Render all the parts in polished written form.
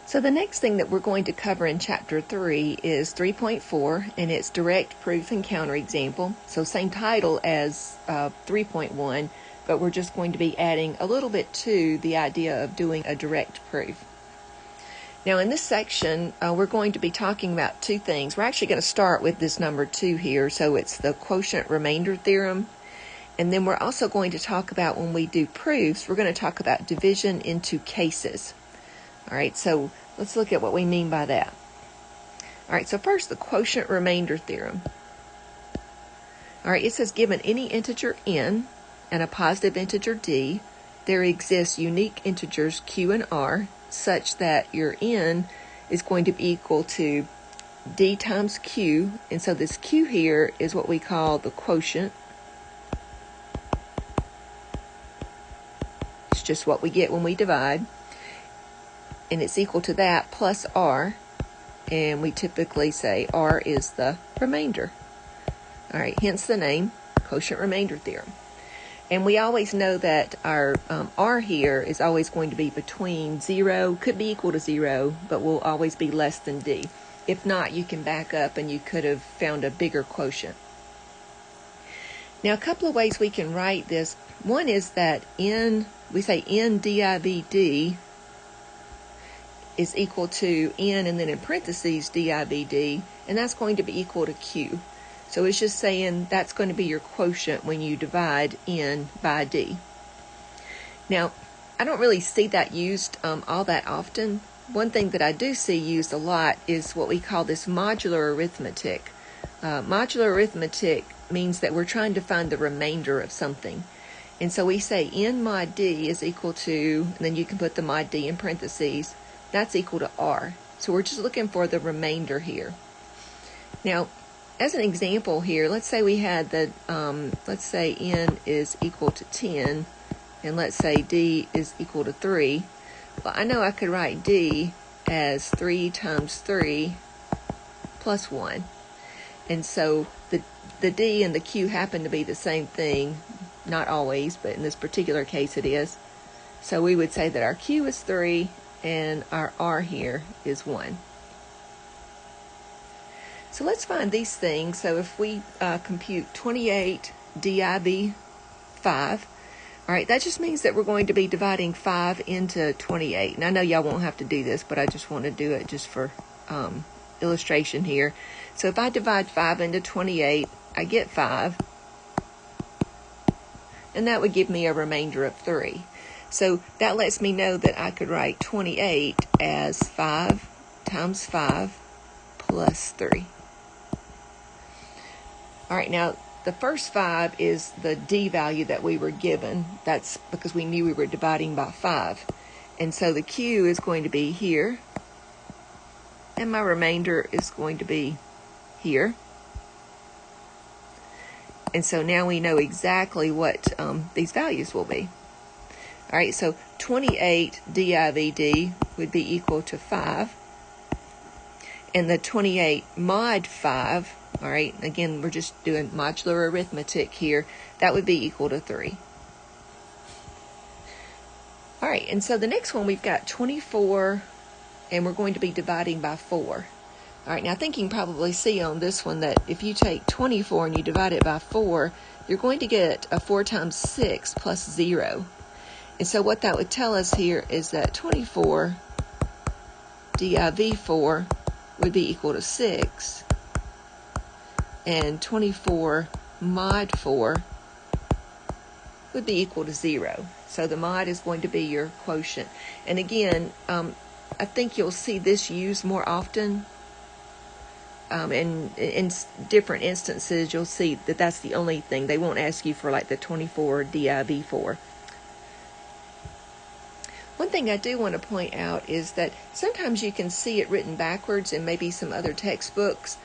So the next thing that we're going to cover in Chapter 3 is 3.4, and it's direct proof and counterexample. So same title as 3.1, but we're just going to be adding a little bit to the idea of doing a direct proof. Now in this section, we're going to be talking about two things. We're actually going to start with this number 2 here, so it's the quotient remainder theorem. And then we're also going to talk about, when we do proofs, we're going to talk about division into cases. All right, so let's look at what we mean by that. All right, so first, the quotient remainder theorem. All right, it says given any integer n and a positive integer d, there exists unique integers q and r such that your n is going to be equal to d times q. And so this q here is what we call the quotient. It's just what we get when we divide. And it's equal to that plus r, and we typically say r is the remainder. All right, hence the name, quotient remainder theorem. And we always know that our r here is always going to be between 0, could be equal to 0, but will always be less than d. If not, you can back up and you could have found a bigger quotient. Now, a couple of ways we can write this. One is that we say n div d is equal to n and then in parentheses div d, and that's going to be equal to q. So it's just saying that's going to be your quotient when you divide n by d. Now, I don't really see that used all that often. One thing that I do see used a lot is what we call this modular arithmetic. Modular arithmetic means that we're trying to find the remainder of something. And so we say n mod d is equal to, and then you can put the mod d in parentheses, that's equal to r. So we're just looking for the remainder here. Now, as an example here, let's say we had the, let's say n is equal to 10, and let's say d is equal to 3. Well, I know I could write d as 3 times 3 plus 1. And so the d and the q happen to be the same thing. Not always, but in this particular case it is. So we would say that our q is 3, and our r here is 1. So let's find these things. So if we compute 28 div 5, all right, that just means that we're going to be dividing 5 into 28. And I know y'all won't have to do this, but I just want to do it just for illustration here. So if I divide 5 into 28, I get 5. And that would give me a remainder of 3. So that lets me know that I could write 28 as 5 times 5 plus 3. All right, now the first 5 is the d value that we were given. That's because we knew we were dividing by 5. And so the q is going to be here, and my remainder is going to be here. And so now we know exactly what these values will be. All right, so 28 div d would be equal to 5. And the 28 mod 5, all right, again, we're just doing modular arithmetic here, that would be equal to 3. All right, and so the next one, we've got 24, and we're going to be dividing by 4. All right, now I think you can probably see on this one that if you take 24 and you divide it by 4, you're going to get a 4 times 6 plus 0. And so what that would tell us here is that 24 div 4 would be equal to 6, and 24 mod 4 would be equal to 0. So the mod is going to be your quotient. And again, I think you'll see this used more often. And in different instances, you'll see that that's the only thing. They won't ask you for like the 24 div 4. One thing I do want to point out is that sometimes you can see it written backwards in maybe some other textbooks.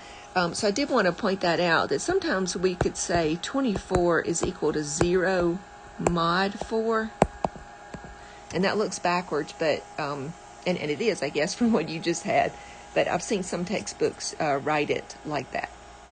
So I did want to point that out, that sometimes we could say 24 is equal to 0 mod 4. And that looks backwards, but and it is, I guess, from what you just had. But I've seen some textbooks write it like that.